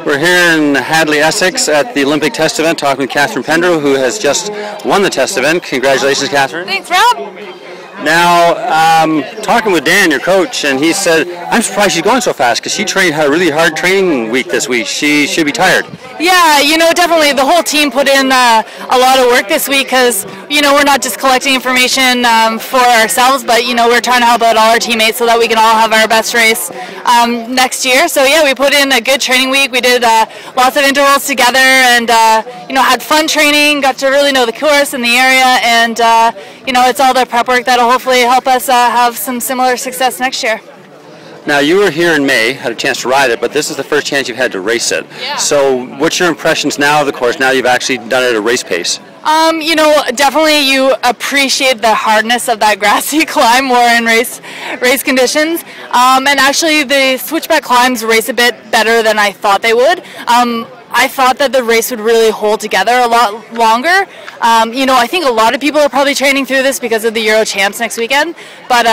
We're here in Hadleigh, Essex at the Olympic test event talking with Catharine Pendrel, who has just won the test event. Congratulations, Catharine. Thanks, Rob. Now, talking with Dan, your coach, and he said, I'm surprised she's going so fast because had a really hard training week this week. She should be tired. Yeah, definitely the whole team put in a lot of work this week because, we're not just collecting information for ourselves, but, we're trying to help out all our teammates so that we can all have our best race next year. So, yeah, we put in a good training week. We did lots of intervals together and, had fun training, got to really know the course and the area, and, it's all the prep work that'll hopefully help us have some similar success next year. Now, you were here in May, had a chance to ride it, but this is the first chance you've had to race it. Yeah. So what's your impressions now of the course, now you've actually done it at a race pace? Definitely you appreciate the hardness of that grassy climb more in race conditions. And actually the switchback climbs race a bit better than I thought they would. I thought that the race would really hold together a lot longer. I think a lot of people are probably training through this because of the Euro Champs next weekend. But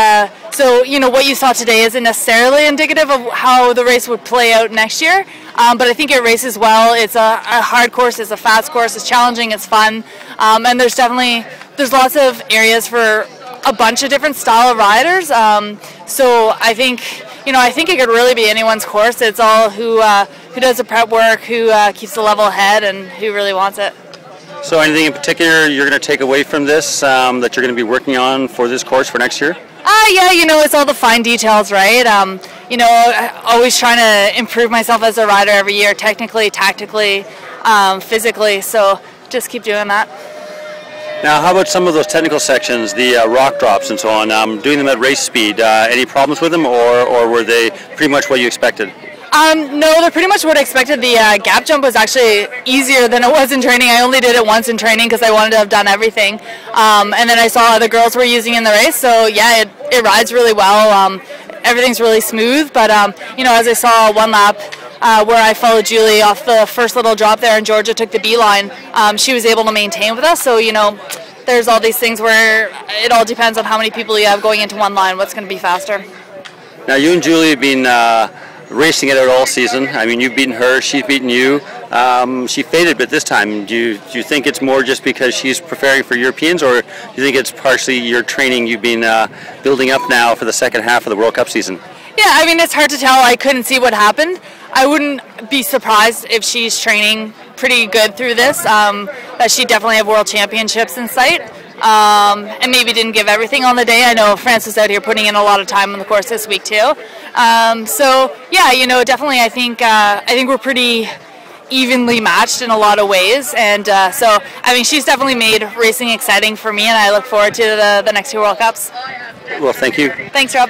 so what you saw today isn't necessarily indicative of how the race would play out next year. But I think it races well. It's a hard course. It's a fast course. It's challenging. It's fun. And there's lots of areas for a bunch of different style of riders. So I think it could really be anyone's course. It's all who does the prep work, who keeps the level head, and who really wants it. So anything in particular you're going to take away from this that you're going to be working on for this course for next year? Yeah, it's all the fine details, right? Always trying to improve myself as a rider every year, technically, tactically, physically. So just keep doing that. Now, how about some of those technical sections, the rock drops and so on, doing them at race speed? Any problems with them, or were they pretty much what you expected? No, they're pretty much what I expected. The gap jump was actually easier than it was in training. I only did it once in training because I wanted to have done everything. And then I saw other girls were using in the race, so yeah, it rides really well. Everything's really smooth, but as I saw one lap where I followed Julie off the first little drop there and Georgia took the beeline, she was able to maintain with us. So, there's all these things where it all depends on how many people you have going into one line, what's going to be faster. Now, you and Julie have been racing it out all season. I mean, you've beaten her, she's beaten you. She faded a bit this time. Do you think it's more just because she's preparing for Europeans, or do you think it's partially your training you've been building up now for the second half of the World Cup season? Yeah, it's hard to tell. I couldn't see what happened. I wouldn't be surprised if she's training pretty good through this, that she'd definitely have World Championships in sight. And maybe didn't give everything on the day. I know France was out here putting in a lot of time on the course this week too. So yeah, definitely I think we're pretty evenly matched in a lot of ways, and so she's definitely made racing exciting for me, and I look forward to the next two World Cups. Well, thank you. Thanks, Rob.